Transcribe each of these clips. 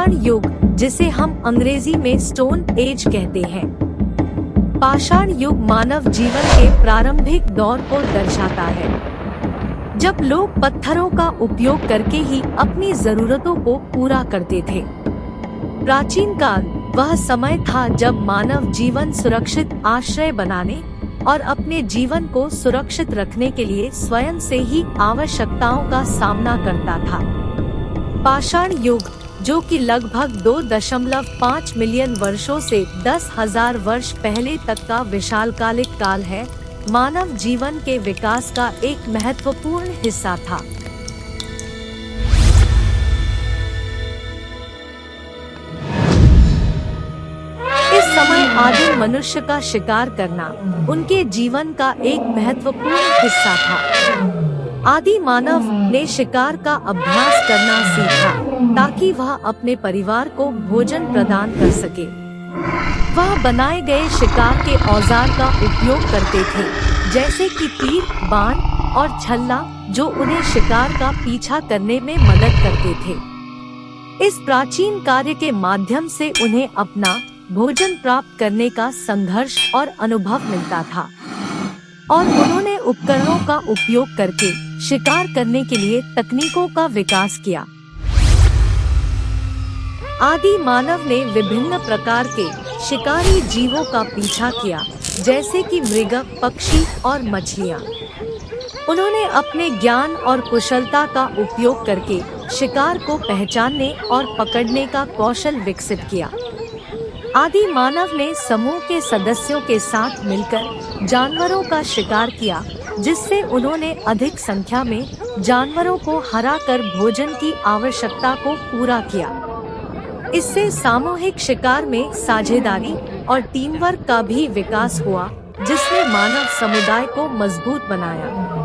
पाषाण युग, जिसे हम अंग्रेजी में स्टोन एज कहते हैं। पाषाण युग मानव जीवन के प्रारंभिक दौर को दर्शाता है, जब लोग पत्थरों का उपयोग करके ही अपनी जरूरतों को पूरा करते थे। प्राचीन काल वह समय था जब मानव जीवन सुरक्षित आश्रय बनाने और अपने जीवन को सुरक्षित रखने के लिए स्वयं से ही आवश्यकताओं का सामना करता था। पाषाण युग, जो कि लगभग 2.5 मिलियन वर्षों से 10,000 वर्ष पहले तक का विशालकालिक काल है, मानव जीवन के विकास का एक महत्वपूर्ण हिस्सा था। इस समय आदिम मनुष्य का शिकार करना उनके जीवन का एक महत्वपूर्ण हिस्सा था। आदि मानव ने शिकार का अभ्यास करना सीखा ताकि वह अपने परिवार को भोजन प्रदान कर सके। वह बनाए गए शिकार के औजार का उपयोग करते थे, जैसे कि तीर, बाण और छल्ला, जो उन्हें शिकार का पीछा करने में मदद करते थे। इस प्राचीन कार्य के माध्यम से उन्हें अपना भोजन प्राप्त करने का संघर्ष और अनुभव मिलता था, और उन्होंने उपकरणों का उपयोग करके शिकार करने के लिए तकनीकों का विकास किया। आदि मानव ने विभिन्न प्रकार के शिकारी जीवों का पीछा किया, जैसे कि मृग, पक्षी और मछलियाँ। उन्होंने अपने ज्ञान और कुशलता का उपयोग करके शिकार को पहचानने और पकड़ने का कौशल विकसित किया। आदि मानव ने समूह के सदस्यों के साथ मिलकर जानवरों का शिकार किया, जिससे उन्होंने अधिक संख्या में जानवरों को हराकर भोजन की आवश्यकता को पूरा किया। इससे सामूहिक शिकार में साझेदारी और टीम वर्क का भी विकास हुआ, जिसने मानव समुदाय को मजबूत बनाया।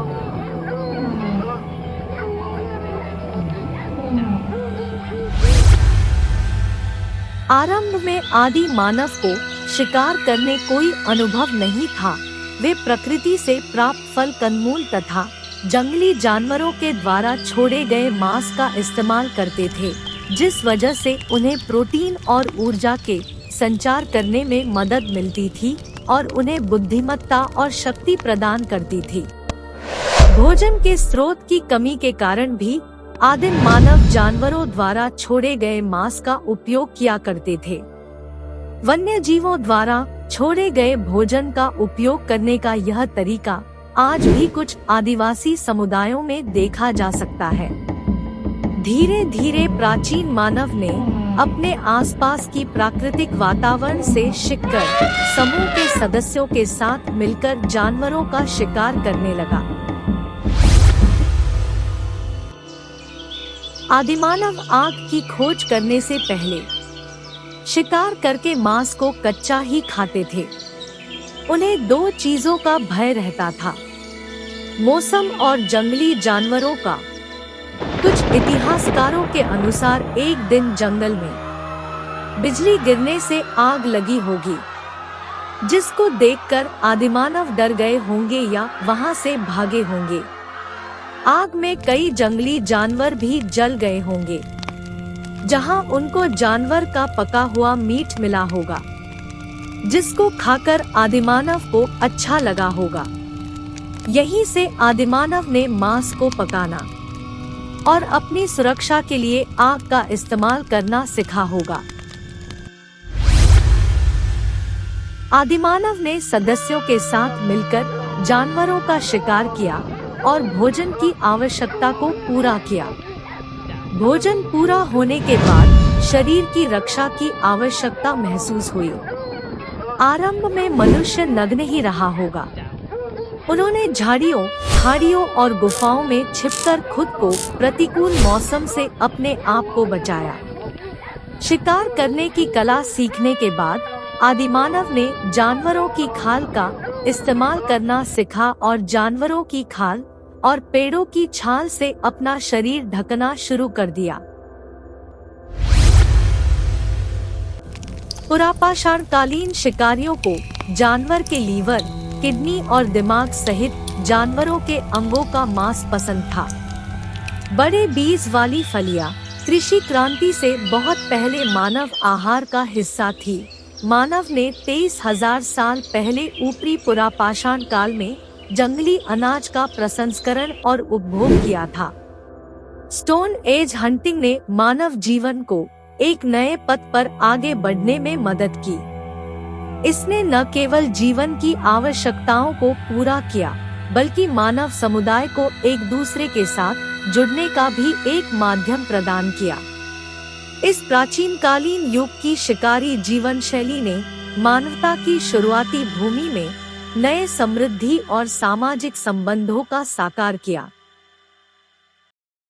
आरंभ में आदि मानव को शिकार करने कोई अनुभव नहीं था। वे प्रकृति से प्राप्त फल, कंदमूल तथा जंगली जानवरों के द्वारा छोड़े गए मांस का इस्तेमाल करते थे, जिस वजह से उन्हें प्रोटीन और ऊर्जा के संचार करने में मदद मिलती थी और उन्हें बुद्धिमत्ता और शक्ति प्रदान करती थी। भोजन के स्रोत की कमी के कारण भी आदिम मानव जानवरों द्वारा छोड़े गए मांस का उपयोग किया करते थे। वन्य जीवों द्वारा छोड़े गए भोजन का उपयोग करने का यह तरीका आज भी कुछ आदिवासी समुदायों में देखा जा सकता है। धीरे धीरे प्राचीन मानव ने अपने आसपास की प्राकृतिक वातावरण से सीखकर समूह के सदस्यों के साथ मिलकर जानवरों का शिकार करने लगा। आदिमानव आग की खोज करने से पहले शिकार करके मांस को कच्चा ही खाते थे। उन्हें 2 चीजों का भय रहता था, मौसम और जंगली जानवरों का। कुछ इतिहासकारों के अनुसार एक दिन जंगल में बिजली गिरने से आग लगी होगी, जिसको देखकर आदिमानव डर गए होंगे या वहां से भागे होंगे। आग में कई जंगली जानवर भी जल गए होंगे, जहां उनको जानवर का पका हुआ मीट मिला होगा, जिसको खाकर आदिमानव को अच्छा लगा होगा। यहीं से आदिमानव ने मांस को पकाना और अपनी सुरक्षा के लिए आग का इस्तेमाल करना सीखा होगा। आदिमानव ने सदस्यों के साथ मिलकर जानवरों का शिकार किया और भोजन की आवश्यकता को पूरा किया। भोजन पूरा होने के बाद शरीर की रक्षा की आवश्यकता महसूस हुई। आरंभ में मनुष्य नग्न ही रहा होगा। उन्होंने झाड़ियों, खाड़ियों और गुफाओं में छिपकर खुद को प्रतिकूल मौसम से अपने आप को बचाया। शिकार करने की कला सीखने के बाद आदिमानव ने जानवरों की खाल का इस्तेमाल करना सीखा और जानवरों की खाल और पेड़ों की छाल से अपना शरीर ढकना शुरू कर दिया। पुरापाषाणकालीन शिकारियों को जानवर के लीवर, किडनी और दिमाग सहित जानवरों के अंगों का मांस पसंद था। बड़े बीज वाली फलियां, कृषि क्रांति से बहुत पहले मानव आहार का हिस्सा थी। मानव ने 23,000 साल पहले ऊपरी पुरापाषाण काल में जंगली अनाज का प्रसंस्करण और उपभोग किया था। स्टोन एज हंटिंग ने मानव जीवन को एक नए पथ पर आगे बढ़ने में मदद की। इसने न केवल जीवन की आवश्यकताओं को पूरा किया, बल्कि मानव समुदाय को एक दूसरे के साथ जुड़ने का भी एक माध्यम प्रदान किया। इस प्राचीन कालीन युग की शिकारी जीवन शैली ने मानवता की शुरुआती भूमि में नए समृद्धि और सामाजिक संबंधों का साकार किया।